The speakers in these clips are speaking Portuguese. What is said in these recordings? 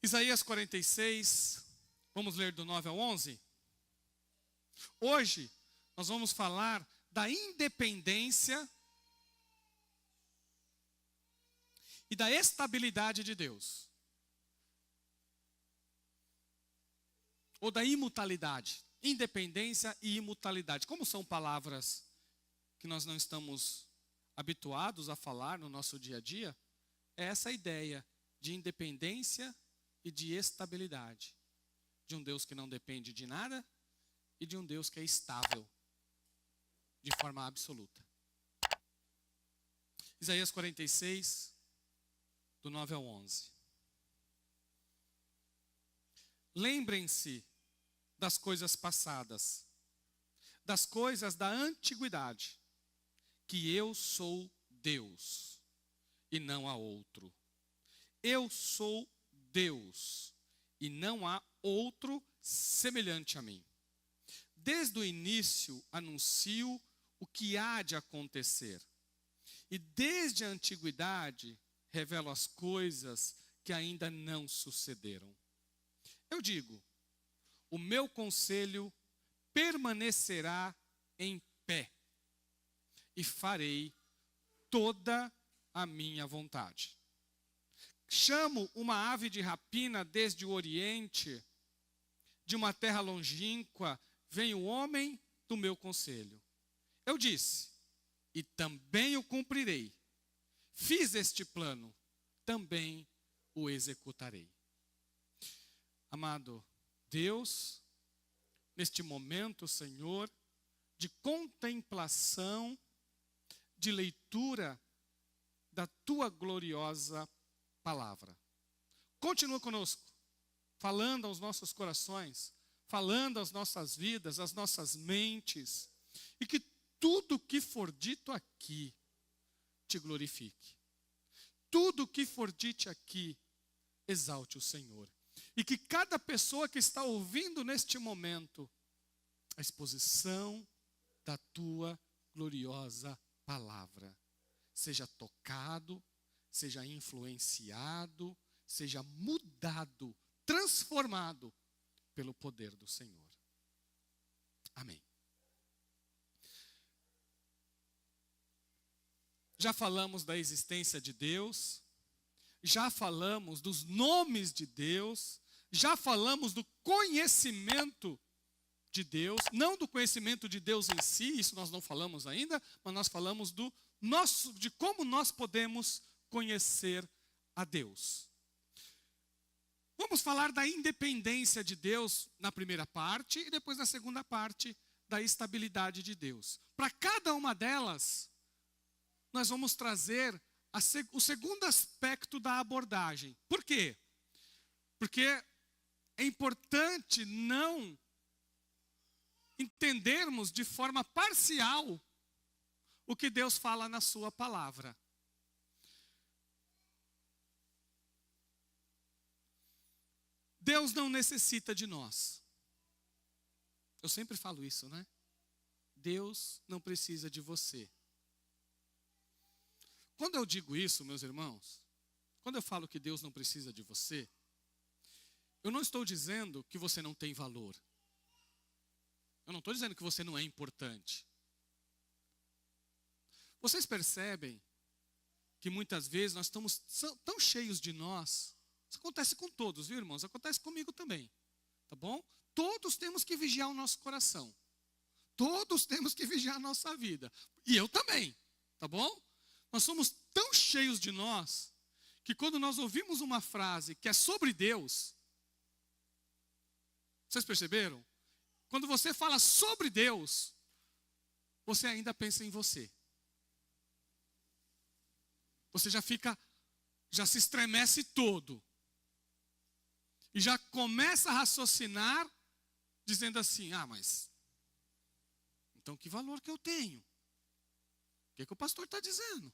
Isaías 46, vamos ler do 9 ao 11? Hoje nós vamos falar da independência e da estabilidade de Deus. Ou da imutabilidade. Independência e imutabilidade. Como são palavras que nós não estamos habituados a falar no nosso dia a dia, é essa ideia de independência e de estabilidade. De um Deus que não depende de nada e de um Deus que é estável de forma absoluta. Isaías 46, do 9 ao 11. Lembrem-se das coisas passadas, das coisas da antiguidade, que eu sou Deus e não há outro. Eu sou Deus e não há outro semelhante a mim. Desde o início anuncio o que há de acontecer. E desde a antiguidade revelo as coisas que ainda não sucederam. Eu digo, o meu conselho permanecerá em pé e farei toda a minha vontade. Chamo uma ave de rapina desde o Oriente, de uma terra longínqua, vem o homem do meu conselho. Eu disse, e também o cumprirei. Fiz este plano, também o executarei. Amado Deus, neste momento, Senhor, de contemplação, de leitura da tua gloriosa palavra. Continua conosco, falando aos nossos corações, falando às nossas vidas, às nossas mentes, e que tudo que for dito aqui te glorifique. Tudo que for dito aqui exalte o Senhor. E que cada pessoa que está ouvindo neste momento a exposição da tua gloriosa palavra seja tocado, seja influenciado, seja mudado, transformado pelo poder do Senhor. Amém. Já falamos da existência de Deus, já falamos dos nomes de Deus, já falamos do conhecimento de Deus, não do conhecimento de Deus em si, isso nós não falamos ainda, mas nós falamos de como nós podemos conhecer a Deus. Vamos falar da independência de Deus na primeira parte e depois na segunda parte da estabilidade de Deus. Para cada uma delas, nós vamos trazer o segundo aspecto da abordagem. Por quê? Porque é importante não entendermos de forma parcial o que Deus fala na sua palavra. Deus não necessita de nós. Eu sempre falo isso, né? Deus não precisa de você. Quando eu digo isso, meus irmãos, quando eu falo que Deus não precisa de você, eu não estou dizendo que você não tem valor. Eu não estou dizendo que você não é importante. Vocês percebem que muitas vezes nós estamos tão cheios de nós. Isso acontece com todos, viu, irmãos? Acontece comigo também, tá bom? Todos temos que vigiar o nosso coração. Todos temos que vigiar a nossa vida. E eu também, tá bom? Nós somos tão cheios de nós, que quando nós ouvimos uma frase que é sobre Deus, vocês perceberam? Quando você fala sobre Deus, você ainda pensa em você. Você já se estremece todo. E já começa a raciocinar, dizendo assim, mas então que valor que eu tenho? O que o pastor está dizendo?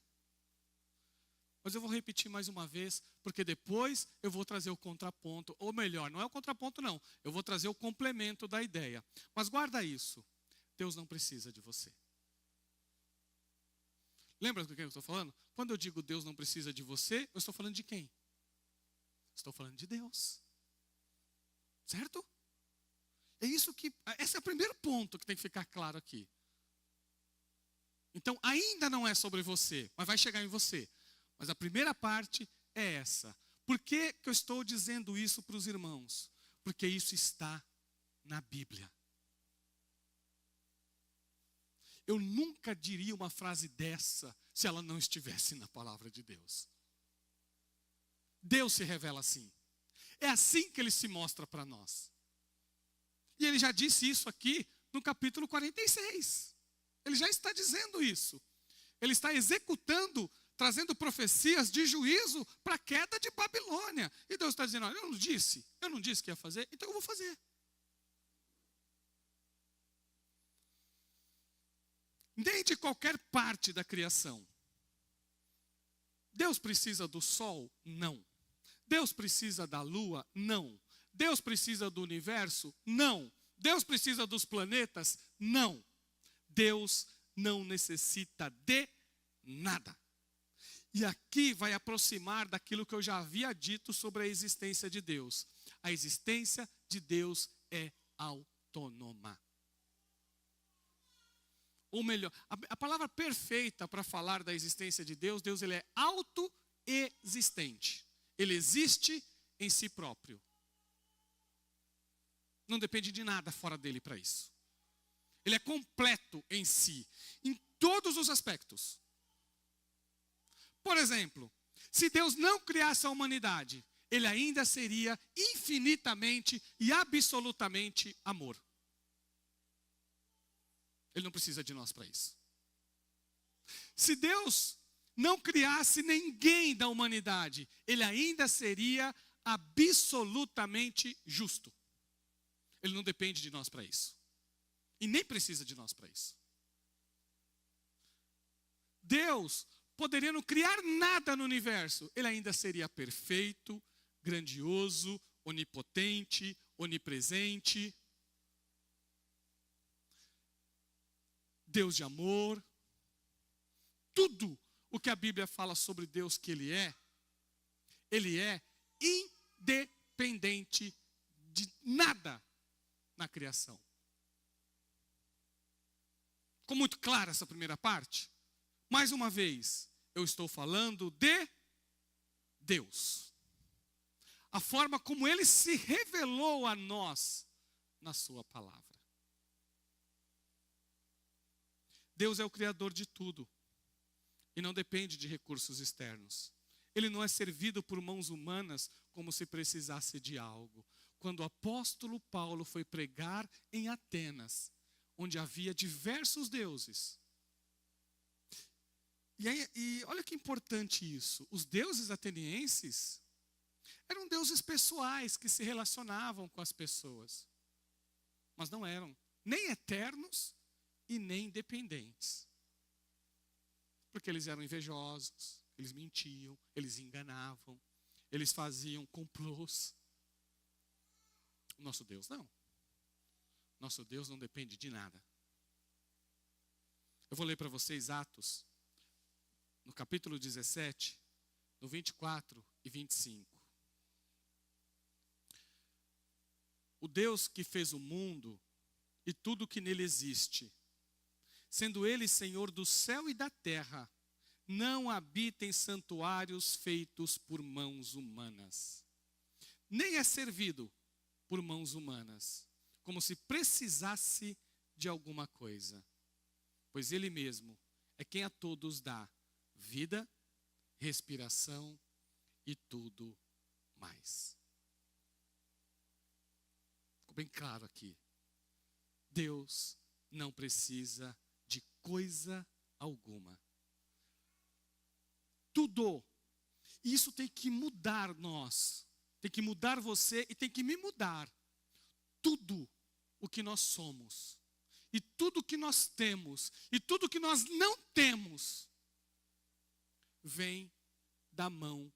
Mas eu vou repetir mais uma vez, porque depois eu vou trazer o contraponto. Ou melhor, não é o contraponto não, eu vou trazer o complemento da ideia. Mas guarda isso, Deus não precisa de você. Lembra do que eu estou falando? Quando eu digo Deus não precisa de você, eu estou falando de quem? Estou falando de Deus. Certo? Esse é o primeiro ponto que tem que ficar claro aqui. Então, ainda não é sobre você, mas vai chegar em você. Mas a primeira parte é essa. Por que eu estou dizendo isso para os irmãos? Porque isso está na Bíblia. Eu nunca diria uma frase dessa se ela não estivesse na palavra de Deus. Deus se revela assim. É assim que Ele se mostra para nós. E Ele já disse isso aqui no capítulo 46. Ele já está dizendo isso. Ele está executando, trazendo profecias de juízo para a queda de Babilônia. E Deus está dizendo, olha, eu não disse que ia fazer, então eu vou fazer. Nem de qualquer parte da criação. Deus precisa do sol? Não. Deus precisa da lua? Não. Deus precisa do universo? Não. Deus precisa dos planetas? Não. Deus não necessita de nada. E aqui vai aproximar daquilo que eu já havia dito sobre a existência de Deus. A existência de Deus é autônoma. Ou melhor, a palavra perfeita para falar da existência de Deus, Deus ele é autoexistente. Ele existe em si próprio. Não depende de nada fora dele para isso. Ele é completo em si, em todos os aspectos. Por exemplo, se Deus não criasse a humanidade, Ele ainda seria infinitamente e absolutamente amor. Ele não precisa de nós para isso. Se Deus não criasse ninguém da humanidade, Ele ainda seria absolutamente justo. Ele não depende de nós para isso. E nem precisa de nós para isso. Deus poderia não criar nada no universo. Ele ainda seria perfeito, grandioso, onipotente, onipresente. Deus de amor. Tudo o que a Bíblia fala sobre Deus que Ele é independente de nada na criação. Ficou muito clara essa primeira parte? Mais uma vez, eu estou falando de Deus. A forma como Ele se revelou a nós na sua palavra. Deus é o Criador de tudo. E não depende de recursos externos. Ele não é servido por mãos humanas como se precisasse de algo. Quando o apóstolo Paulo foi pregar em Atenas, onde havia diversos deuses. E olha que importante isso. Os deuses atenienses eram deuses pessoais que se relacionavam com as pessoas. Mas não eram nem eternos e nem dependentes. Porque eles eram invejosos, eles mentiam, eles enganavam, eles faziam complôs. Nosso Deus não. Nosso Deus não depende de nada. Eu vou ler para vocês Atos, no capítulo 17, no 24 e 25. O Deus que fez o mundo e tudo que nele existe, sendo Ele Senhor do céu e da terra, não habita em santuários feitos por mãos humanas, nem é servido por mãos humanas, como se precisasse de alguma coisa, pois Ele mesmo é quem a todos dá vida, respiração e tudo mais. Ficou bem claro aqui. Deus não precisa de coisa alguma. Tudo. E isso tem que mudar nós. Tem que mudar você e tem que me mudar. Tudo o que nós somos. E tudo o que nós temos. E tudo o que nós não temos. Vem da mão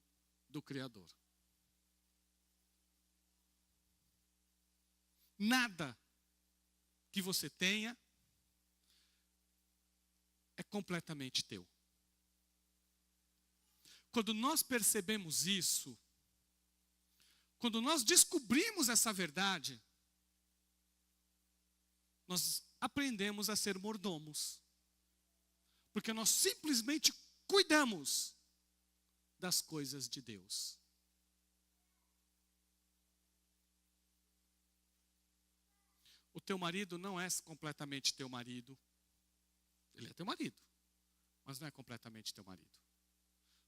do Criador. Nada que você tenha é completamente teu. Quando nós percebemos isso, Quando nós descobrimos essa verdade, nós aprendemos a ser mordomos. Porque nós simplesmente cuidamos das coisas de Deus. O teu marido não é completamente teu marido. Ele é teu marido, mas não é completamente teu marido.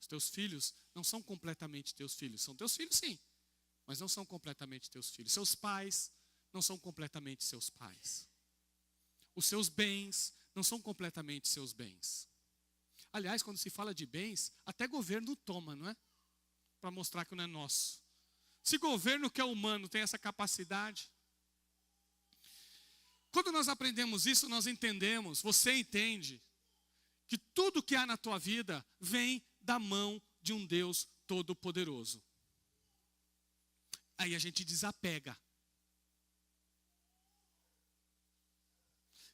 Os teus filhos não são completamente teus filhos. São teus filhos, sim, mas não são completamente teus filhos. Seus pais não são completamente seus pais. Os seus bens não são completamente seus bens. Aliás, quando se fala de bens, até governo toma, não é? Para mostrar que não é nosso. Se governo que é humano tem essa capacidade. Quando nós aprendemos isso, nós entendemos, você entende, que tudo que há na tua vida vem da mão de um Deus todo-poderoso. Aí a gente desapega.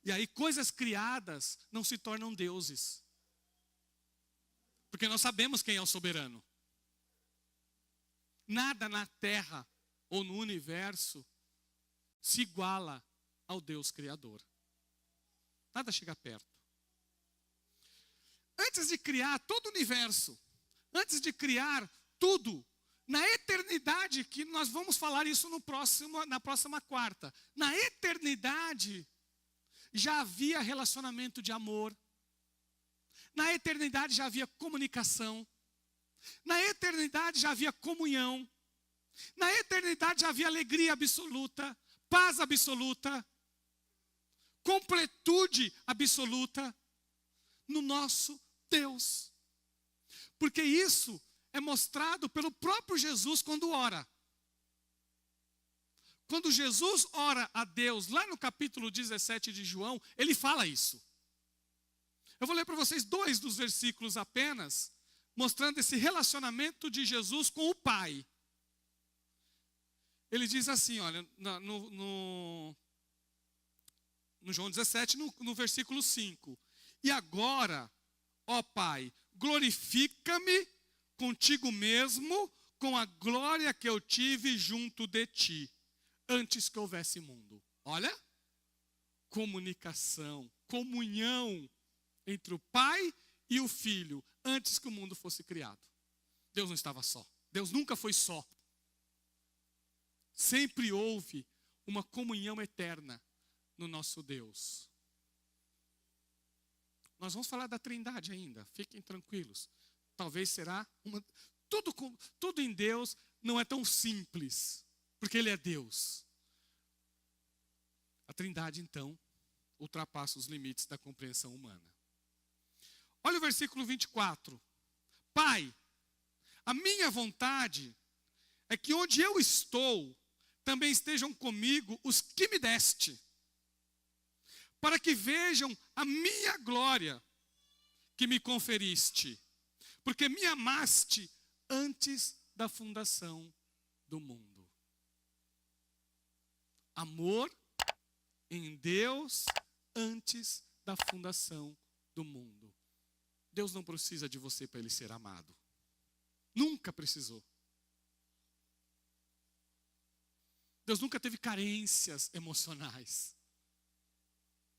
E aí coisas criadas não se tornam deuses. Porque nós sabemos quem é o soberano. Nada na terra ou no universo se iguala ao Deus Criador. Nada chega perto. Antes de criar todo o universo, antes de criar tudo, na eternidade, que nós vamos falar isso na próxima quarta, na eternidade já havia relacionamento de amor, na eternidade já havia comunicação, na eternidade já havia comunhão, na eternidade já havia alegria absoluta, paz absoluta, completude absoluta no nosso Deus. Porque isso é mostrado pelo próprio Jesus quando ora. Quando Jesus ora a Deus, lá no capítulo 17 de João, ele fala isso. Eu vou ler para vocês 2 dos versículos apenas, mostrando esse relacionamento de Jesus com o Pai. Ele diz assim, olha, no João 17, no versículo 5. E agora, ó Pai, glorifica-me contigo mesmo, com a glória que eu tive junto de ti, antes que houvesse mundo. Olha, comunicação, comunhão entre o Pai e o Filho, antes que o mundo fosse criado. Deus não estava só. Deus nunca foi só. Sempre houve uma comunhão eterna no nosso Deus. Nós vamos falar da Trindade ainda, fiquem tranquilos. Talvez será uma... Tudo em Deus não é tão simples, porque Ele é Deus. A Trindade, então, ultrapassa os limites da compreensão humana. Olha o versículo 24. Pai, a minha vontade é que onde eu estou, também estejam comigo os que me deste, para que vejam a minha glória que me conferiste, porque me amaste antes da fundação do mundo. Amor em Deus antes da fundação do mundo. Deus não precisa de você para Ele ser amado. Nunca precisou. Deus nunca teve carências emocionais.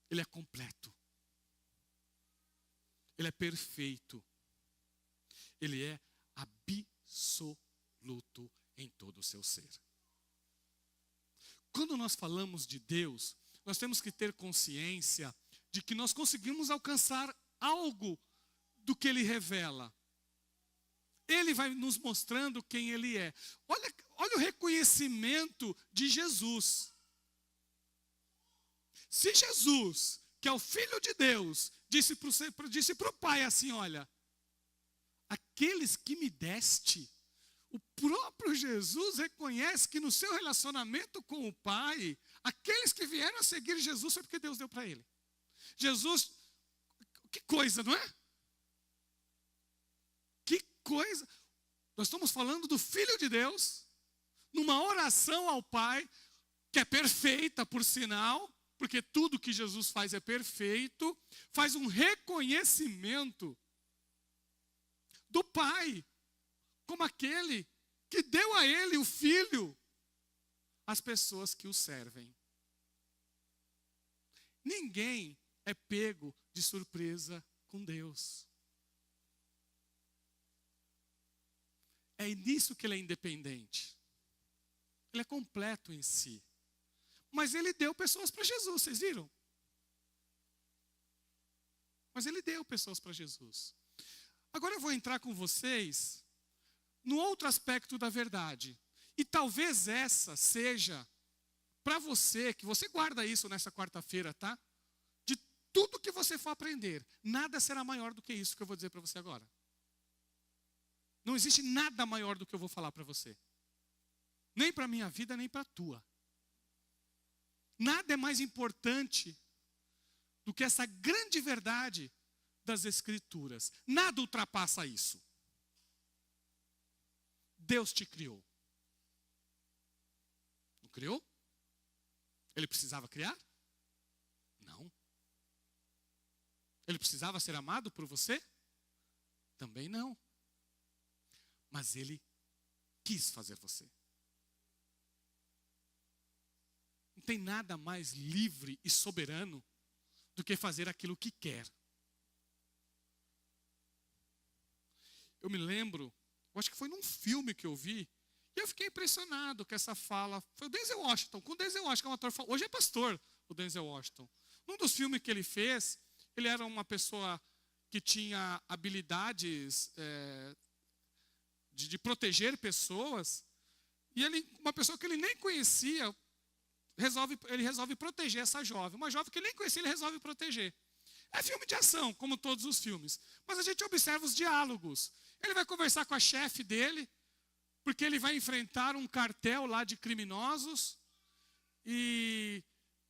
Ele é completo. Ele é perfeito. Ele é absoluto em todo o seu ser. Quando nós falamos de Deus, nós temos que ter consciência de que nós conseguimos alcançar algo do que Ele revela. Ele vai nos mostrando quem Ele é. Olha o reconhecimento de Jesus. Se Jesus, que é o Filho de Deus, disse para o Pai assim, olha, aqueles que me deste, o próprio Jesus reconhece que no seu relacionamento com o Pai, aqueles que vieram a seguir Jesus foi porque Deus deu para ele. Jesus, que coisa, não é? Que coisa. Nós estamos falando do Filho de Deus, numa oração ao Pai, que é perfeita, por sinal, porque tudo que Jesus faz é perfeito, faz um reconhecimento do Pai, como aquele que deu a ele o Filho, as pessoas que o servem. Ninguém é pego de surpresa com Deus. É nisso que ele é independente. Ele é completo em si. Mas ele deu pessoas para Jesus, vocês viram? Mas ele deu pessoas para Jesus. Agora eu vou entrar com vocês no outro aspecto da verdade. E talvez essa seja, para você, que você guarda isso nessa quarta-feira, tá? De tudo que você for aprender, nada será maior do que isso que eu vou dizer para você agora. Não existe nada maior do que eu vou falar para você. Nem para a minha vida, nem para a tua. Nada é mais importante do que essa grande verdade das Escrituras. Nada ultrapassa isso. Deus te criou. Não criou? Ele precisava criar? Não. Ele precisava ser amado por você? Também não. Mas ele quis fazer você. Não tem nada mais livre e soberano do que fazer aquilo que quer. Eu me lembro, eu acho que foi num filme que eu vi, e eu fiquei impressionado com essa fala. Foi o Denzel Washington, com o Denzel Washington, que é um ator, hoje é pastor, o Denzel Washington. Num dos filmes que ele fez, ele era uma pessoa que tinha habilidades de proteger pessoas, e uma pessoa que ele nem conhecia, ele resolve proteger essa jovem. Uma jovem que ele nem conhecia, ele resolve proteger. É filme de ação, como todos os filmes. Mas a gente observa os diálogos. Ele vai conversar com a chefe dele, porque ele vai enfrentar um cartel lá de criminosos. E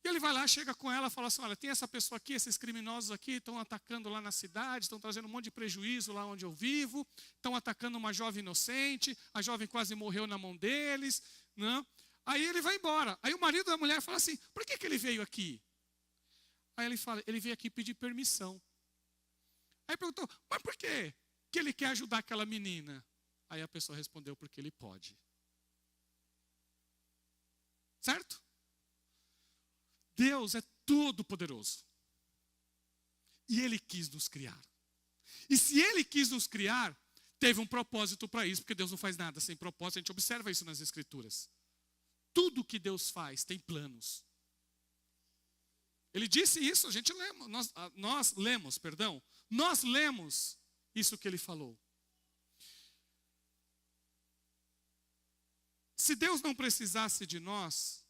ele vai lá, chega com ela e fala assim, olha, tem essa pessoa aqui, esses criminosos aqui estão atacando lá na cidade, estão trazendo um monte de prejuízo lá onde eu vivo, estão atacando uma jovem inocente, a jovem quase morreu na mão deles, né? Aí ele vai embora. Aí o marido da mulher fala assim, por que ele veio aqui? Aí ele fala, ele veio aqui pedir permissão. Aí perguntou, mas por quê que ele quer ajudar aquela menina? Aí a pessoa respondeu, porque ele pode. Certo? Deus é todo poderoso. E ele quis nos criar. E se ele quis nos criar, teve um propósito para isso, porque Deus não faz nada sem propósito. A gente observa isso nas Escrituras. Tudo que Deus faz tem planos. Ele disse isso, a gente lemos, nós lemos isso que ele falou. Se Deus não precisasse de nós,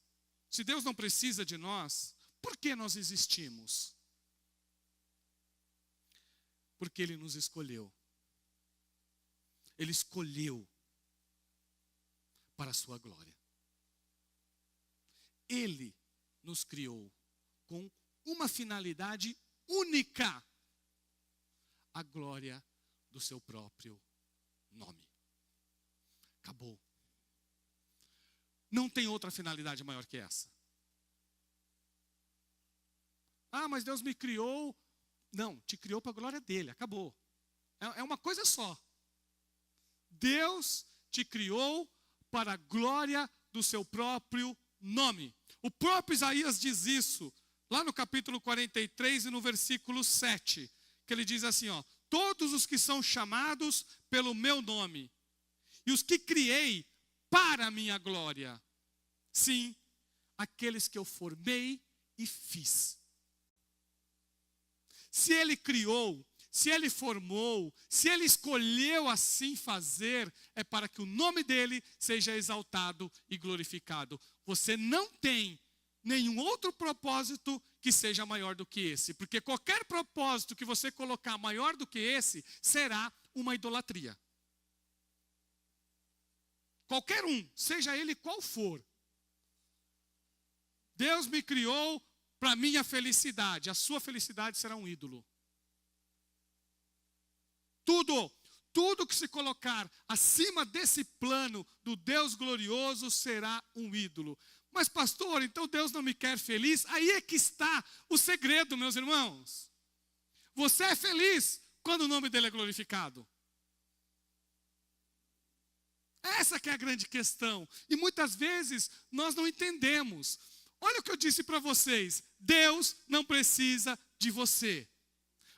se Deus não precisa de nós, por que nós existimos? Porque Ele nos escolheu. Ele escolheu para a sua glória. Ele nos criou com uma finalidade única: a glória do seu próprio nome. Acabou. Não tem outra finalidade maior que essa. Ah, mas Deus me criou. Não, te criou para a glória dele, acabou. É uma coisa só. Deus te criou para a glória do seu próprio nome. O próprio Isaías diz isso, lá no capítulo 43 e no versículo 7, que ele diz assim, ó, todos os que são chamados pelo meu nome, e os que criei para a minha glória, sim, aqueles que eu formei e fiz. Se ele criou, se ele formou, se ele escolheu assim fazer, é para que o nome dele seja exaltado e glorificado. Você não tem nenhum outro propósito que seja maior do que esse, porque qualquer propósito que você colocar maior do que esse, será uma idolatria. Qualquer um, seja ele qual for. Deus me criou para a minha felicidade, a sua felicidade será um ídolo. Tudo que se colocar acima desse plano do Deus glorioso será um ídolo. Mas pastor, então Deus não me quer feliz? Aí é que está o segredo, meus irmãos. Você é feliz quando o nome dele é glorificado. Essa que é a grande questão. E muitas vezes nós não entendemos. Olha o que eu disse para vocês. Deus não precisa de você.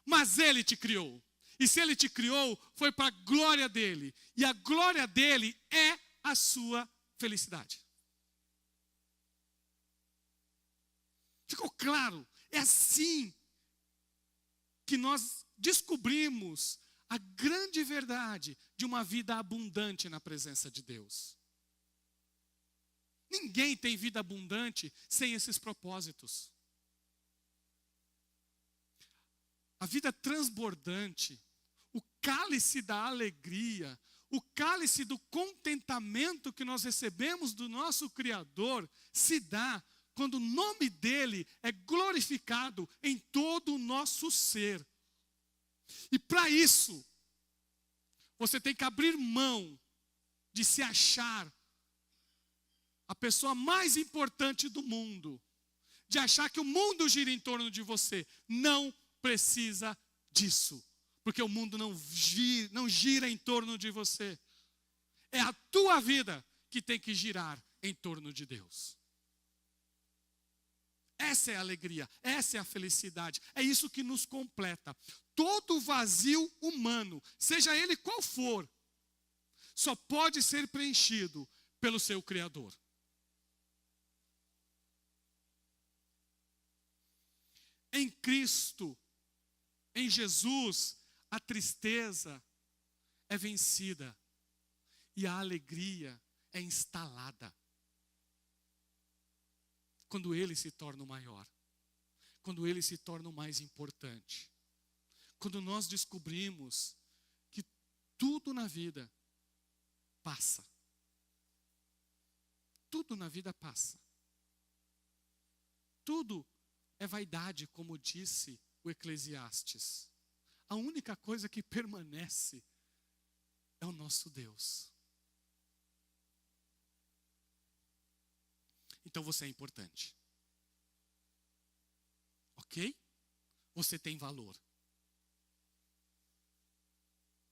Mas Ele te criou. E se Ele te criou, foi para a glória dEle. E a glória dEle é a sua felicidade. Ficou claro? É assim que nós descobrimos a grande verdade de uma vida abundante na presença de Deus. Ninguém tem vida abundante sem esses propósitos. A vida transbordante, o cálice da alegria, o cálice do contentamento que nós recebemos do nosso Criador, se dá quando o nome dEle é glorificado em todo o nosso ser. E para isso, você tem que abrir mão de se achar a pessoa mais importante do mundo, de achar que o mundo gira em torno de você. Não precisa disso, porque o mundo não gira em torno de você. É a tua vida que tem que girar em torno de Deus. Essa é a alegria, essa é a felicidade, é isso que nos completa. Todo vazio humano, seja ele qual for, só pode ser preenchido pelo seu Criador. Em Cristo, em Jesus, a tristeza é vencida e a alegria é instalada. Quando Ele se torna o maior, quando Ele se torna o mais importante, quando nós descobrimos que tudo na vida passa. Tudo na vida passa. Tudo é vaidade, como disse o Eclesiastes. A única coisa que permanece é o nosso Deus. Então você é importante. Ok? Você tem valor.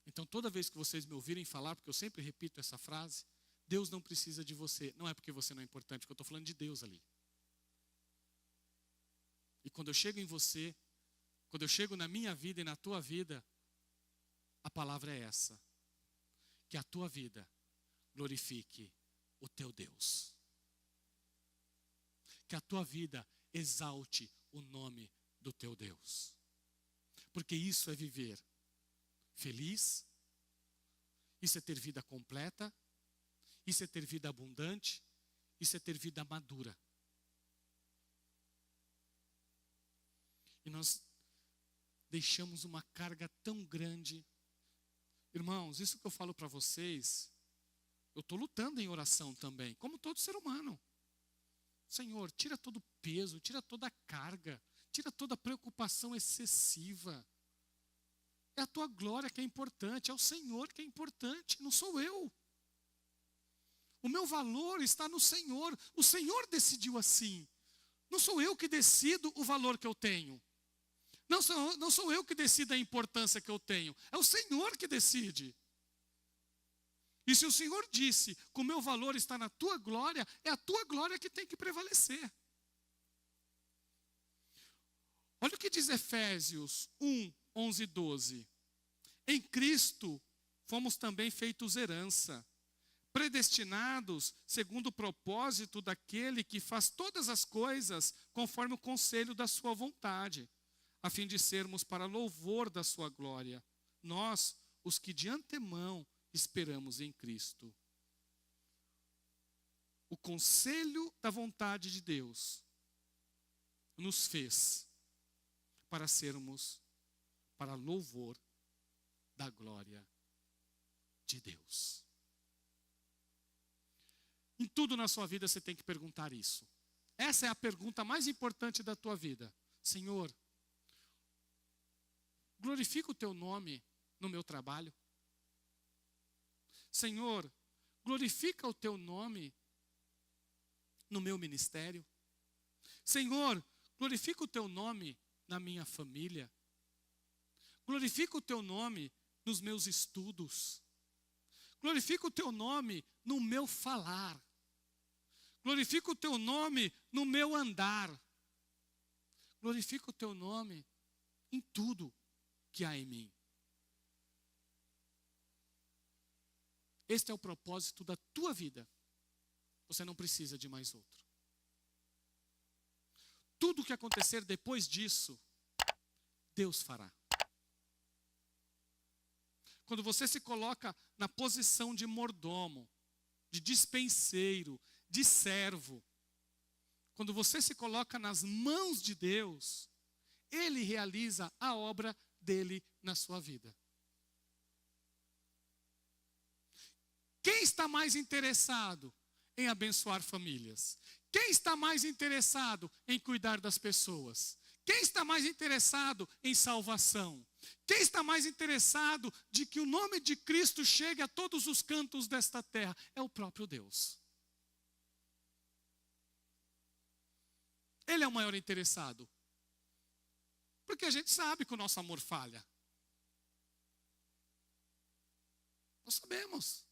Então toda vez que vocês me ouvirem falar, porque eu sempre repito essa frase, Deus não precisa de você. Não é porque você não é importante, porque eu estou falando de Deus ali. E quando eu chego em você, quando eu chego na minha vida e na tua vida, a palavra é essa. Que a tua vida glorifique o teu Deus. Que a tua vida exalte o nome do teu Deus. Porque isso é viver feliz, isso é ter vida completa, isso é ter vida abundante, isso é ter vida madura. E nós deixamos uma carga tão grande. Irmãos, isso que eu falo para vocês, eu estou lutando em oração também, como todo ser humano. Senhor, tira todo o peso, tira toda a carga, tira toda a preocupação excessiva. É a tua glória que é importante, é o Senhor que é importante, não sou eu. O meu valor está no Senhor, o Senhor decidiu assim. Não sou eu que decido o valor que eu tenho. Não sou eu que decido a importância que eu tenho, é o Senhor que decide. E se o Senhor disse que o meu valor está na tua glória, é a tua glória que tem que prevalecer. Olha o que diz Efésios 1, 11 e 12. Em Cristo fomos também feitos herança, predestinados segundo o propósito daquele que faz todas as coisas conforme o conselho da sua vontade, a fim de sermos para louvor da sua glória, nós, os que de antemão esperamos em Cristo. O conselho da vontade de Deus nos fez para sermos para louvor da glória de Deus. Em tudo na sua vida você tem que perguntar isso. Essa é a pergunta mais importante da tua vida. Senhor, glorifica o teu nome no meu trabalho. Senhor, glorifica o teu nome no meu ministério. Senhor, glorifica o teu nome na minha família. Glorifica o teu nome nos meus estudos. Glorifica o teu nome no meu falar. Glorifica o teu nome no meu andar. Glorifica o teu nome em tudo que há em mim. Este é o propósito da tua vida. Você não precisa de mais outro. Tudo o que acontecer depois disso, Deus fará. Quando você se coloca na posição de mordomo, de dispenseiro, de servo, quando você se coloca nas mãos de Deus, Ele realiza a obra dele na sua vida. Quem está mais interessado em abençoar famílias? Quem está mais interessado em cuidar das pessoas? Quem está mais interessado em salvação? Quem está mais interessado de que o nome de Cristo chegue a todos os cantos desta terra? É o próprio Deus. Ele é o maior interessado. Porque a gente sabe que o nosso amor falha. Nós sabemos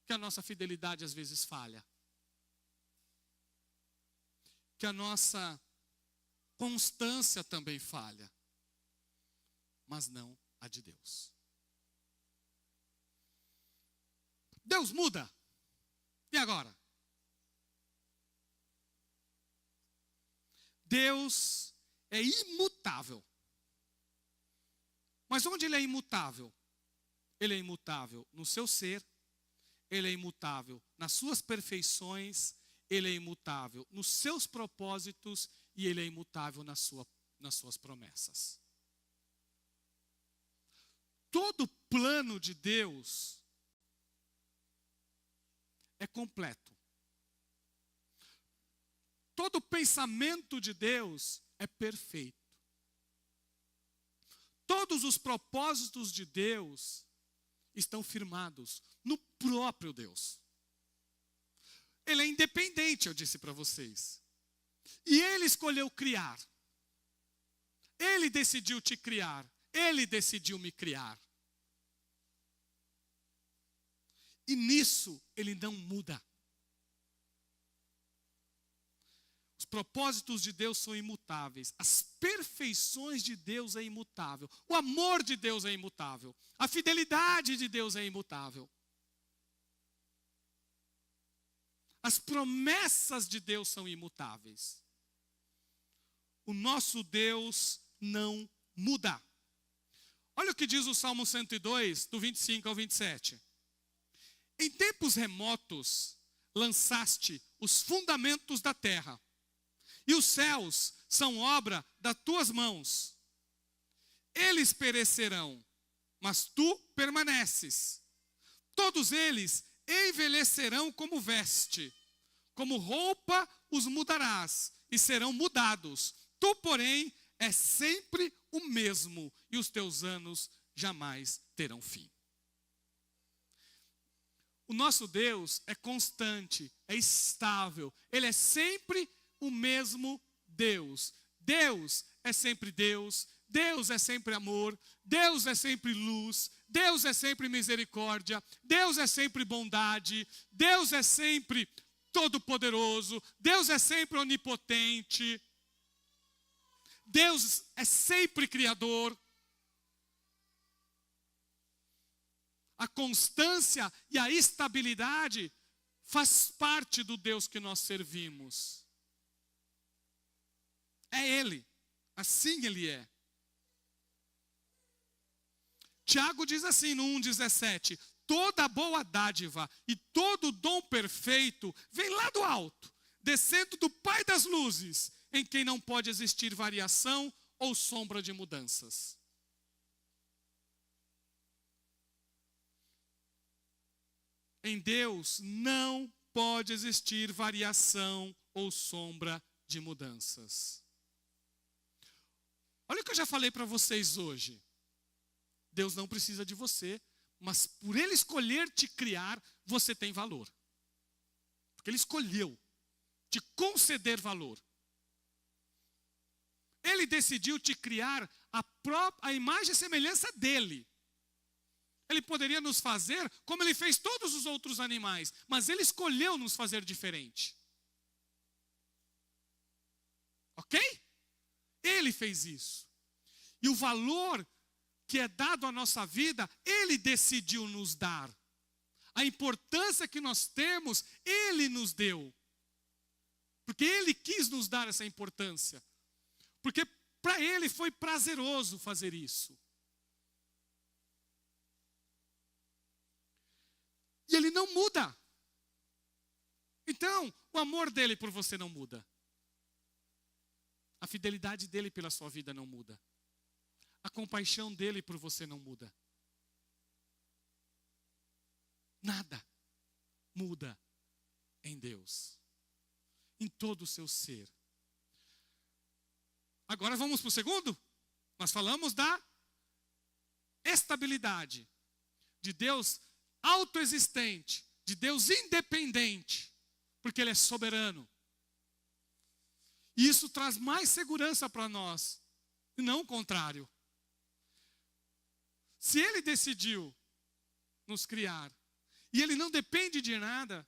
que a nossa fidelidade às vezes falha. Que a nossa constância também falha. Mas não a de Deus. Deus muda. E agora? Deus é imutável. Mas onde Ele é imutável? Ele é imutável no seu ser, Ele é imutável nas suas perfeições, Ele é imutável nos seus propósitos e Ele é imutável nas suas promessas. Todo plano de Deus é completo. Todo pensamento de Deus é perfeito. Todos os propósitos de Deus estão firmados no próprio Deus. Ele é independente, eu disse para vocês. E Ele escolheu criar. Ele decidiu te criar. Ele decidiu me criar. E nisso Ele não muda. Os propósitos de Deus são imutáveis. As perfeições de Deus é imutável. O amor de Deus é imutável. A fidelidade de Deus é imutável. As promessas de Deus são imutáveis. O nosso Deus não muda. Olha o que diz o Salmo 102, do 25 ao 27. Em tempos remotos, lançaste os fundamentos da terra, e os céus são obra das tuas mãos. Eles perecerão, mas tu permaneces. Todos eles envelhecerão como veste, como roupa os mudarás, e serão mudados. Tu, porém, és sempre o mesmo, e os teus anos jamais terão fim. O nosso Deus é constante, é estável, Ele é sempre o mesmo Deus. Deus é sempre Deus, Deus é sempre amor, Deus é sempre luz, Deus é sempre misericórdia, Deus é sempre bondade, Deus é sempre todo-poderoso, Deus é sempre onipotente, Deus é sempre criador. A constância e a estabilidade faz parte do Deus que nós servimos. É Ele, assim Ele é. Tiago diz assim no 1,17: toda boa dádiva e todo dom perfeito vem lá do alto, descendo do Pai das luzes, em quem não pode existir variação ou sombra de mudanças. Em Deus não pode existir variação ou sombra de mudanças. Olha o que eu já falei para vocês hoje. Deus não precisa de você, mas por Ele escolher te criar, você tem valor. Porque Ele escolheu te conceder valor. Ele decidiu te criar a imagem e semelhança dEle. Ele poderia nos fazer como ele fez todos os outros animais, mas ele escolheu nos fazer diferente. Ok? Ele fez isso. E o valor que é dado à nossa vida, ele decidiu nos dar. A importância que nós temos, ele nos deu. Porque ele quis nos dar essa importância. Porque para ele foi prazeroso fazer isso. E ele não muda. Então, o amor dele por você não muda. A fidelidade dele pela sua vida não muda. A compaixão dele por você não muda. Nada muda em Deus. Em todo o seu ser. Agora vamos para o segundo? Nós falamos da estabilidade. De Deus autoexistente. De Deus independente. Porque Ele é soberano. E isso traz mais segurança para nós. E não o contrário. Se Ele decidiu nos criar. E Ele não depende de nada.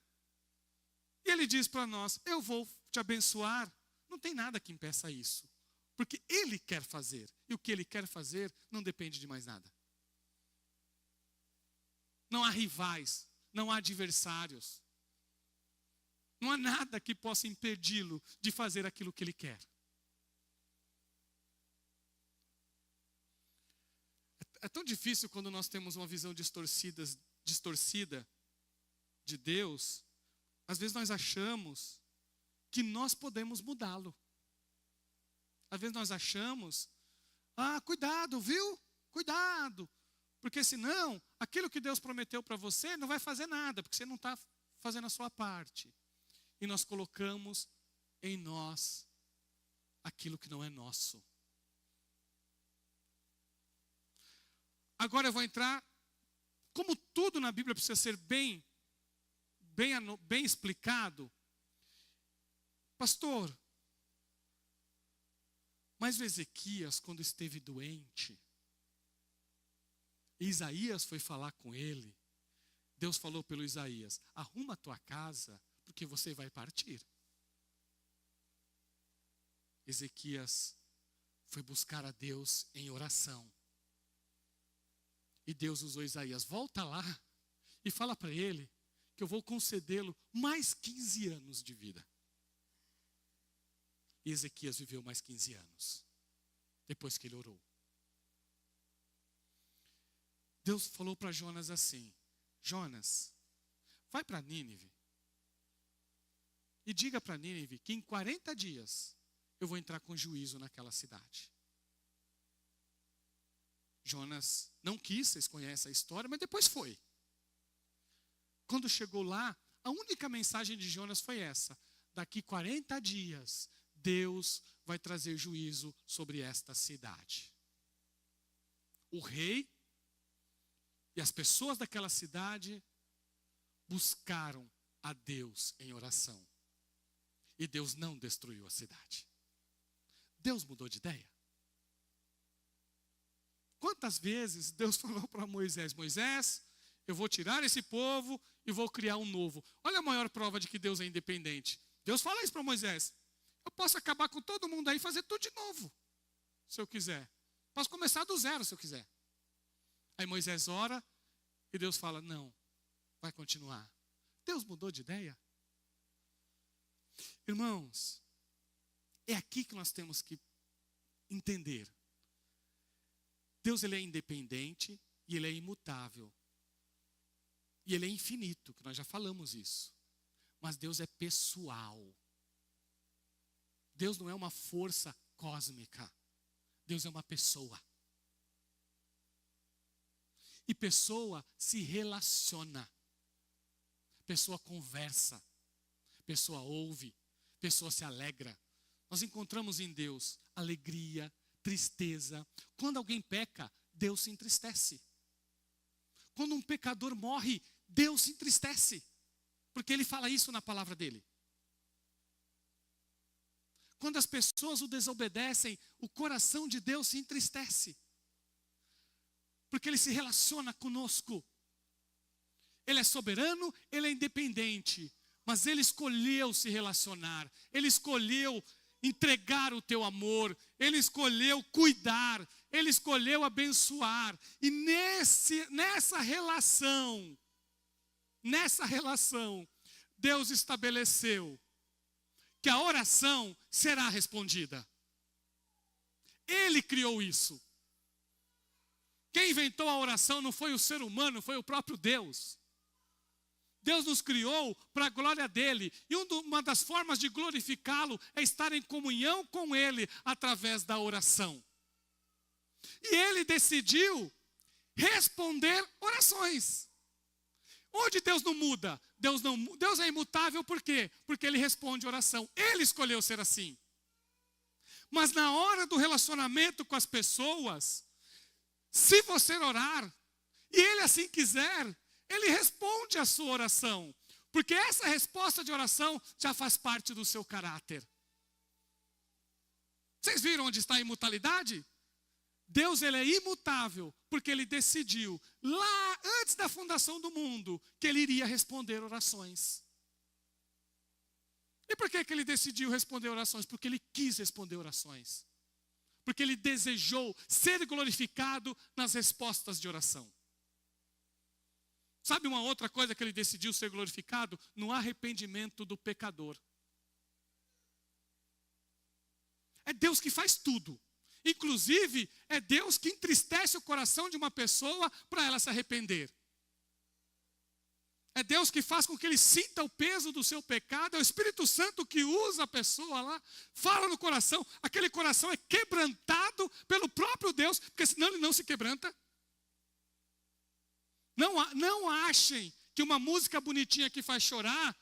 E Ele diz para nós, eu vou te abençoar. Não tem nada que impeça isso. Porque Ele quer fazer. E o que Ele quer fazer não depende de mais nada. Não há rivais. Não há adversários. Não há nada que possa impedi-lo de fazer aquilo que Ele quer. É tão difícil quando nós temos uma visão distorcida de Deus. Às vezes nós achamos que nós podemos mudá-lo. Às vezes nós achamos, cuidado, viu? Cuidado. Porque senão, aquilo que Deus prometeu para você não vai fazer nada, porque você não está fazendo a sua parte. E nós colocamos em nós aquilo que não é nosso. Agora eu vou entrar, como tudo na Bíblia precisa ser bem explicado. Pastor, mas o Ezequias, quando esteve doente, Isaías foi falar com ele. Deus falou pelo Isaías, arruma a tua casa, porque você vai partir. Ezequias foi buscar a Deus em oração. E Deus usou Isaías, volta lá e fala para ele que eu vou concedê-lo mais 15 anos de vida. E Ezequias viveu mais 15 anos, depois que ele orou. Deus falou para Jonas assim, Jonas, vai para Nínive e diga para Nínive que em 40 dias eu vou entrar com juízo naquela cidade. Jonas não quis, vocês conhecem a história, mas depois foi. Quando chegou lá, a única mensagem de Jonas foi essa: daqui 40 dias, Deus vai trazer juízo sobre esta cidade. O rei e as pessoas daquela cidade buscaram a Deus em oração. E Deus não destruiu a cidade. Deus mudou de ideia. Quantas vezes Deus falou para Moisés, Moisés, eu vou tirar esse povo e vou criar um novo. Olha a maior prova de que Deus é independente. Deus fala isso para Moisés. Eu posso acabar com todo mundo aí e fazer tudo de novo, se eu quiser. Posso começar do zero, se eu quiser. Aí Moisés ora e Deus fala, não, vai continuar. Deus mudou de ideia. Irmãos, é aqui que nós temos que entender. Deus, ele é independente e ele é imutável. E ele é infinito, que nós já falamos isso. Mas Deus é pessoal. Deus não é uma força cósmica. Deus é uma pessoa. E pessoa se relaciona. Pessoa conversa. Pessoa ouve. Pessoa se alegra. Nós encontramos em Deus alegria, tristeza. Quando alguém peca, Deus se entristece. Quando um pecador morre, Deus se entristece. Porque Ele fala isso na palavra dEle. Quando as pessoas o desobedecem, o coração de Deus se entristece. Porque Ele se relaciona conosco. Ele é soberano, Ele é independente. Mas Ele escolheu se relacionar. Ele escolheu entregar o teu amor. Ele escolheu cuidar. Ele escolheu abençoar. E nessa relação, Deus estabeleceu que a oração será respondida. Ele criou isso. Quem inventou a oração não foi o ser humano, foi o próprio Deus. Deus nos criou para a glória dele. E uma das formas de glorificá-lo é estar em comunhão com ele através da oração. E ele decidiu responder orações. Onde Deus não muda? Deus é imutável por quê? Porque ele responde oração. Ele escolheu ser assim. Mas na hora do relacionamento com as pessoas, se você orar, e ele assim quiser, ele responde a sua oração. Porque essa resposta de oração já faz parte do seu caráter. Vocês viram onde está a imutabilidade? Deus, ele é imutável, porque ele decidiu, lá antes da fundação do mundo, que ele iria responder orações. E por que ele decidiu responder orações? Porque ele quis responder orações. Porque ele desejou ser glorificado nas respostas de oração. Sabe uma outra coisa que ele decidiu ser glorificado? No arrependimento do pecador. É Deus que faz tudo. Inclusive, é Deus que entristece o coração de uma pessoa para ela se arrepender. É Deus que faz com que ele sinta o peso do seu pecado. É o Espírito Santo que usa a pessoa lá, fala no coração. Aquele coração é quebrantado pelo próprio Deus, porque senão ele não se quebranta. Não achem que uma música bonitinha que faz chorar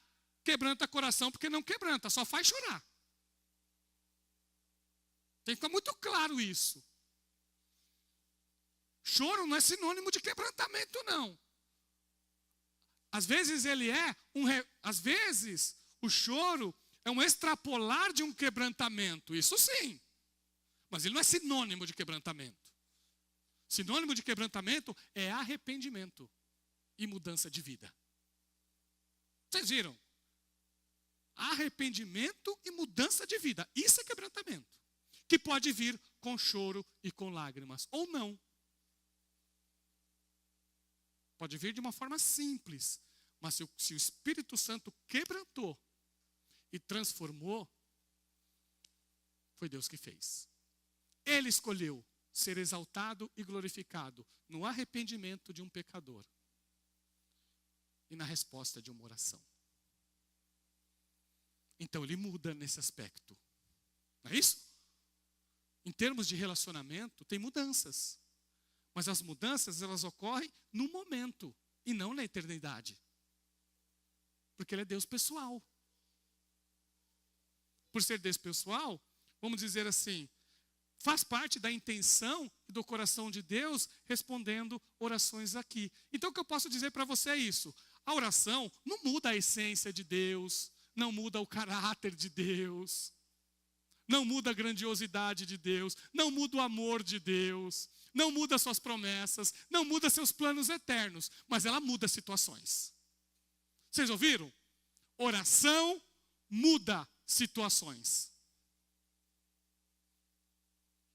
quebranta coração, porque não quebranta, só faz chorar. Tem que ficar muito claro isso. Choro não é sinônimo de quebrantamento, não. Às vezes às vezes o choro é um extrapolar de um quebrantamento, isso sim. Mas ele não é sinônimo de quebrantamento. Sinônimo de quebrantamento é arrependimento e mudança de vida. Vocês viram? Arrependimento e mudança de vida. Isso é quebrantamento. Que pode vir com choro e com lágrimas, ou não. Pode vir de uma forma simples, mas se o Espírito Santo quebrantou e transformou, foi Deus que fez. Ele escolheu ser exaltado e glorificado no arrependimento de um pecador e na resposta de uma oração. Então ele muda nesse aspecto. Não é isso? Em termos de relacionamento, tem mudanças. Mas as mudanças, elas ocorrem no momento e não na eternidade. Porque ele é Deus pessoal. Por ser Deus pessoal, vamos dizer assim, faz parte da intenção e do coração de Deus respondendo orações aqui. Então o que eu posso dizer para você é isso. A oração não muda a essência de Deus, não muda o caráter de Deus, não muda a grandiosidade de Deus, não muda o amor de Deus, não muda suas promessas, não muda seus planos eternos, mas ela muda situações. Vocês ouviram? Oração muda situações.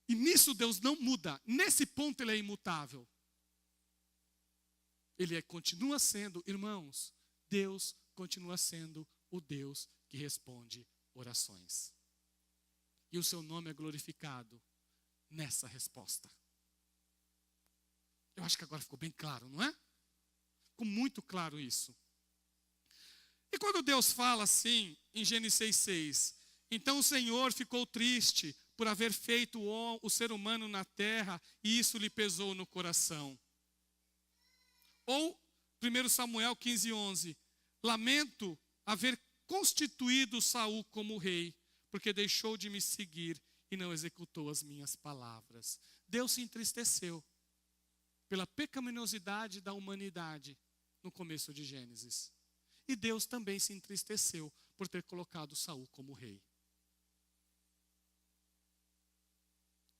E nisso Deus não muda, nesse ponto ele é imutável. Ele continua sendo, irmãos, Deus continua sendo o Deus que responde orações. E o seu nome é glorificado nessa resposta. Eu acho que agora ficou bem claro, não é? Ficou muito claro isso. E quando Deus fala assim, em Gênesis 6, então o Senhor ficou triste por haver feito o ser humano na terra, e isso lhe pesou no coração. Ou 1 Samuel 15:11, lamento haver constituído Saul como rei, porque deixou de me seguir e não executou as minhas palavras. Deus se entristeceu pela pecaminosidade da humanidade no começo de Gênesis. E Deus também se entristeceu por ter colocado Saul como rei.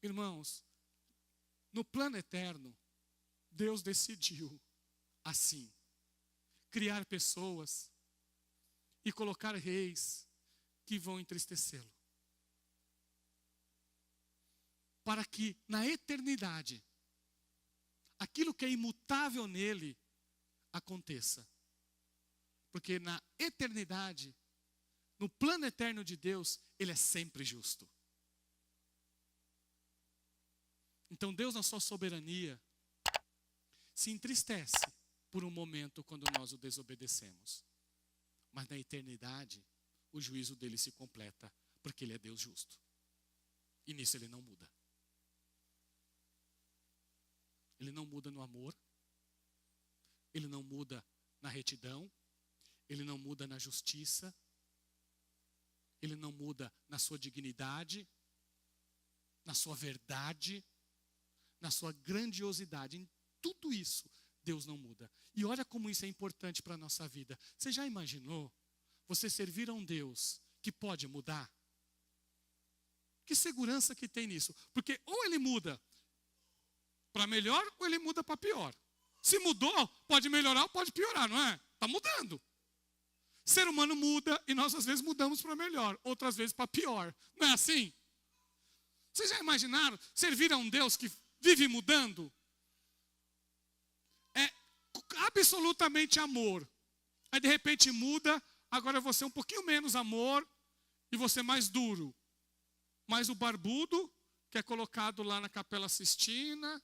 Irmãos, no plano eterno, Deus decidiu, assim, criar pessoas e colocar reis que vão entristecê-lo. Para que na eternidade, aquilo que é imutável nele aconteça. Porque na eternidade, no plano eterno de Deus, ele é sempre justo. Então Deus, na sua soberania, se entristece por um momento quando nós o desobedecemos. Mas na eternidade, o juízo dele se completa, porque ele é Deus justo. E nisso ele não muda. Ele não muda no amor, ele não muda na retidão, ele não muda na justiça, ele não muda na sua dignidade, na sua verdade, na sua grandiosidade. Em tudo isso, Deus não muda. E olha como isso é importante para a nossa vida. Você já imaginou você servir a um Deus que pode mudar? Que segurança que tem nisso? Porque ou ele muda para melhor ou ele muda para pior. Se mudou, pode melhorar ou pode piorar, não é? Está mudando. Ser humano muda e nós às vezes mudamos para melhor, outras vezes para pior. Não é assim? Vocês já imaginaram servir a um Deus que vive mudando? É absolutamente amor. Aí de repente muda, agora você é um pouquinho menos amor e você mais duro. Mas o barbudo, que é colocado lá na Capela Sistina,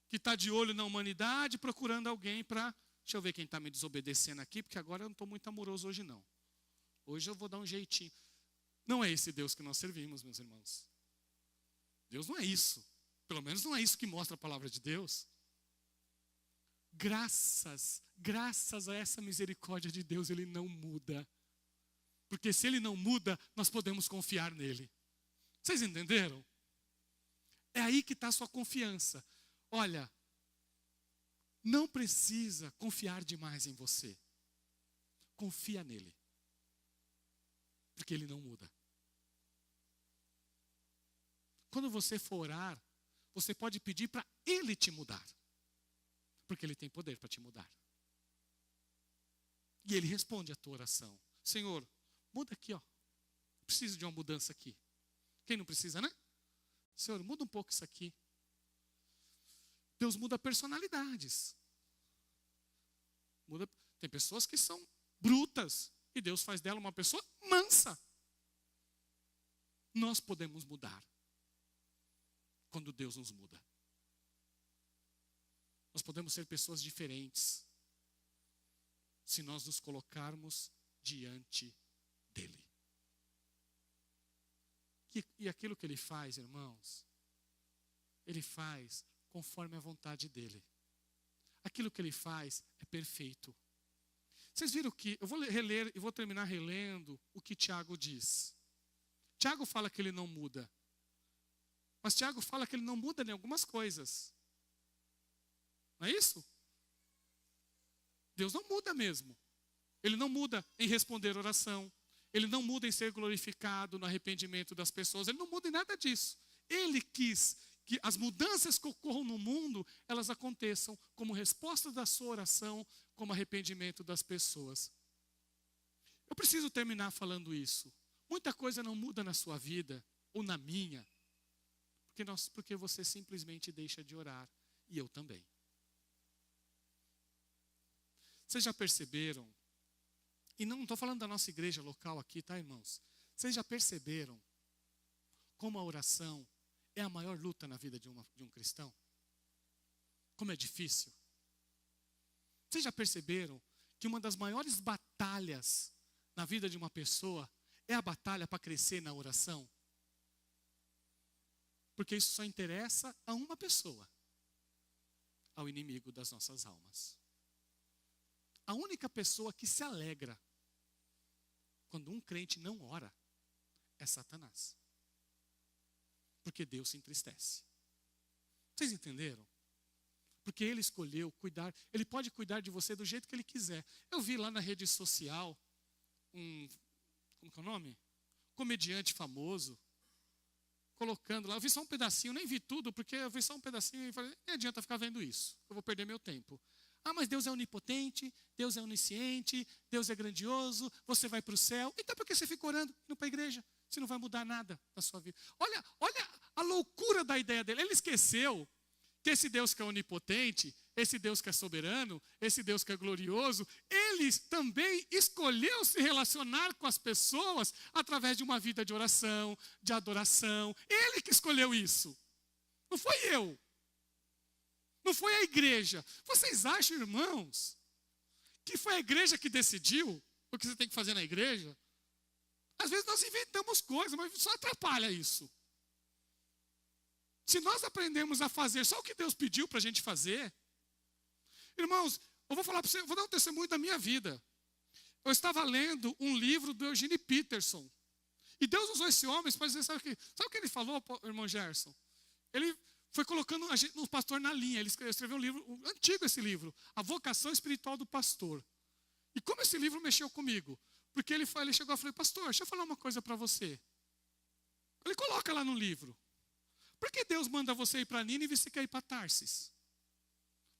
que está de olho na humanidade, procurando alguém para... Deixa eu ver quem está me desobedecendo aqui, porque agora eu não estou muito amoroso hoje não. Hoje eu vou dar um jeitinho. Não é esse Deus que nós servimos, meus irmãos. Deus não é isso. Pelo menos não é isso que mostra a palavra de Deus. Graças a essa misericórdia de Deus, ele não muda. Porque se ele não muda, nós podemos confiar nele. Vocês entenderam? É aí que está a sua confiança. Olha, não precisa confiar demais em você. Confia nele. Porque ele não muda. Quando você for orar, você pode pedir para ele te mudar. Porque ele tem poder para te mudar. E ele responde a tua oração. Senhor, muda aqui, ó. Preciso de uma mudança aqui. Quem não precisa, né? Senhor, muda um pouco isso aqui. Deus muda personalidades. Tem pessoas que são brutas e Deus faz dela uma pessoa mansa. Nós podemos mudar quando Deus nos muda. Nós podemos ser pessoas diferentes se nós nos colocarmos diante dele. E aquilo que ele faz, irmãos, ele faz conforme a vontade dele. Aquilo que ele faz é perfeito. Vocês viram que, eu vou reler e vou terminar relendo o que Tiago diz. Tiago fala que ele não muda. Mas Tiago fala que ele não muda em algumas coisas. Não é isso? Deus não muda mesmo. Ele não muda em responder oração. Ele não muda em ser glorificado no arrependimento das pessoas. Ele não muda em nada disso. Ele quis que as mudanças que ocorram no mundo, elas aconteçam como resposta da sua oração, como arrependimento das pessoas. Eu preciso terminar falando isso. Muita coisa não muda na sua vida, ou na minha, porque você simplesmente deixa de orar, e eu também. Vocês já perceberam, e não estou falando da nossa igreja local aqui, tá, irmãos? Vocês já perceberam como a oração é a maior luta na vida de um cristão? Como é difícil? Vocês já perceberam que uma das maiores batalhas na vida de uma pessoa é a batalha para crescer na oração? Porque isso só interessa a uma pessoa, ao inimigo das nossas almas. A única pessoa que se alegra quando um crente não ora é Satanás. Porque Deus se entristece. Vocês entenderam? Porque ele escolheu cuidar, ele pode cuidar de você do jeito que ele quiser. Eu vi lá na rede social como que é o nome? Comediante famoso. colocando lá. Eu vi só um pedacinho, nem vi tudo, porque eu vi só um pedacinho e falei, não adianta ficar vendo isso, eu vou perder meu tempo. Ah, mas Deus é onipotente, Deus é onisciente, Deus é grandioso, você vai para o céu. Então por que você fica orando, indo para a igreja, se não vai mudar nada na sua vida? Olha a loucura da ideia dele. Ele esqueceu que esse Deus que é onipotente, esse Deus que é soberano, esse Deus que é glorioso, ele também escolheu se relacionar com as pessoas através de uma vida de oração, de adoração. Ele que escolheu isso. Não foi eu. Não foi a igreja. Vocês acham, irmãos, que foi a igreja que decidiu o que você tem que fazer na igreja? Às vezes nós inventamos coisas, mas só atrapalha isso. Se nós aprendemos a fazer só o que Deus pediu para a gente fazer, irmãos, eu vou falar para você, vou dar um testemunho da minha vida. Eu estava lendo um livro do Eugene Peterson. E Deus usou esse homem para dizer, sabe o que ele falou, irmão Gerson? Ele foi colocando o pastor na linha. Ele escreveu um livro, antigo esse livro, A Vocação Espiritual do Pastor. E como esse livro mexeu comigo? Porque ele chegou e falou, pastor, deixa eu falar uma coisa para você. Ele coloca lá no livro. Por que Deus manda você ir para Nínive e você quer ir para Tarsis?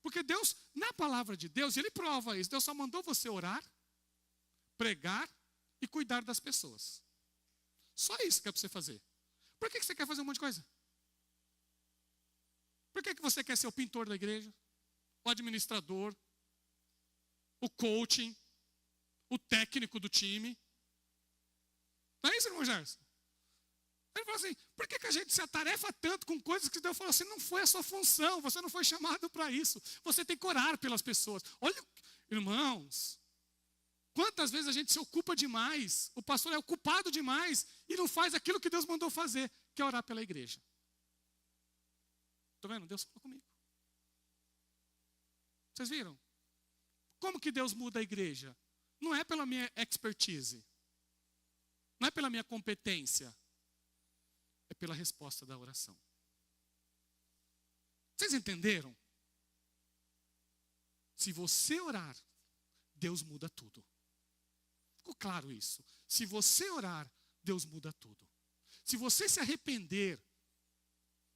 Porque Deus, na palavra de Deus, ele prova isso. Deus só mandou você orar, pregar e cuidar das pessoas. Só isso que é para você fazer. Por que você quer fazer um monte de coisa? Por que você quer ser o pintor da igreja? O administrador? O coaching? O técnico do time? Não é isso, irmão Gerson? Ele falou assim, por que a gente se atarefa tanto com coisas que Deus falou assim, não foi a sua função, você não foi chamado para isso. Você tem que orar pelas pessoas. Olha, irmãos, quantas vezes a gente se ocupa demais, o pastor é ocupado demais e não faz aquilo que Deus mandou fazer, que é orar pela igreja. Estão vendo? Deus falou comigo. Vocês viram? Como que Deus muda a igreja? Não é pela minha expertise. Não é pela minha competência. É pela resposta da oração. Vocês entenderam? Se você orar, Deus muda tudo. Ficou claro isso? Se você orar, Deus muda tudo. Se você se arrepender,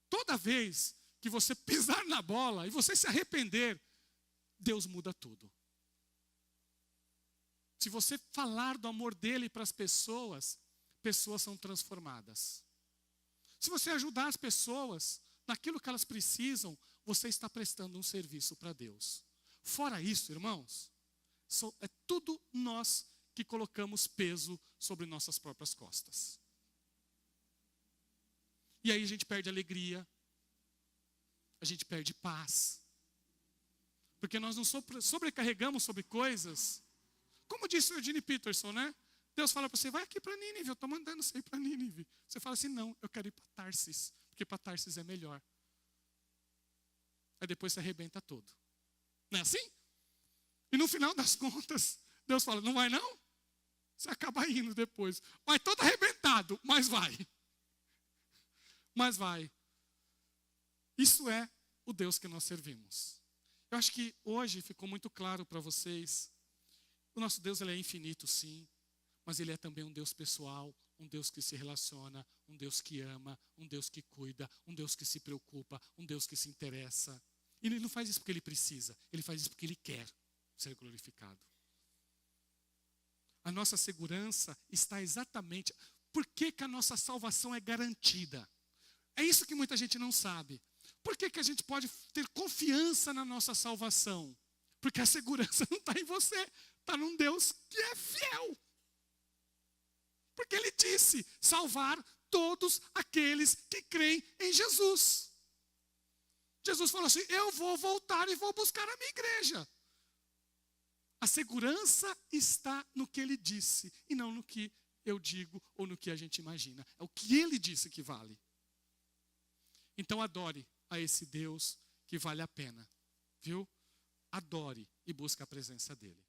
toda vez que você pisar na bola e você se arrepender, Deus muda tudo. Se você falar do amor dele para as pessoas, pessoas são transformadas. Se você ajudar as pessoas naquilo que elas precisam, você está prestando um serviço para Deus. Fora isso, irmãos, é tudo nós que colocamos peso sobre nossas próprias costas. E aí a gente perde alegria, a gente perde paz. Porque nós não sobrecarregamos sobre coisas. Como disse o Eugene Peterson, né? Deus fala para você, vai aqui para Nínive, eu estou mandando você ir para Nínive. Você fala assim, não, eu quero ir para Tarsis, porque para Tarsis é melhor. Aí depois você arrebenta todo. Não é assim? E no final das contas, Deus fala, não vai não? Você acaba indo depois. Vai todo arrebentado, mas vai. Mas vai. Isso é o Deus que nós servimos. Eu acho que hoje ficou muito claro para vocês. O nosso Deus, ele é infinito, sim. Mas ele é também um Deus pessoal, um Deus que se relaciona, um Deus que ama, um Deus que cuida, um Deus que se preocupa, um Deus que se interessa. E ele não faz isso porque ele precisa, ele faz isso porque ele quer ser glorificado. A nossa segurança está exatamente... Por que a nossa salvação é garantida? É isso que muita gente não sabe. Por que a gente pode ter confiança na nossa salvação? Porque a segurança não está em você, está num Deus que é fiel. Porque ele disse, salvar todos aqueles que creem em Jesus. Jesus falou assim, eu vou voltar e vou buscar a minha igreja. A segurança está no que ele disse, e não no que eu digo ou no que a gente imagina. É o que ele disse que vale. Então adore a esse Deus que vale a pena, viu? Adore e busque a presença dele.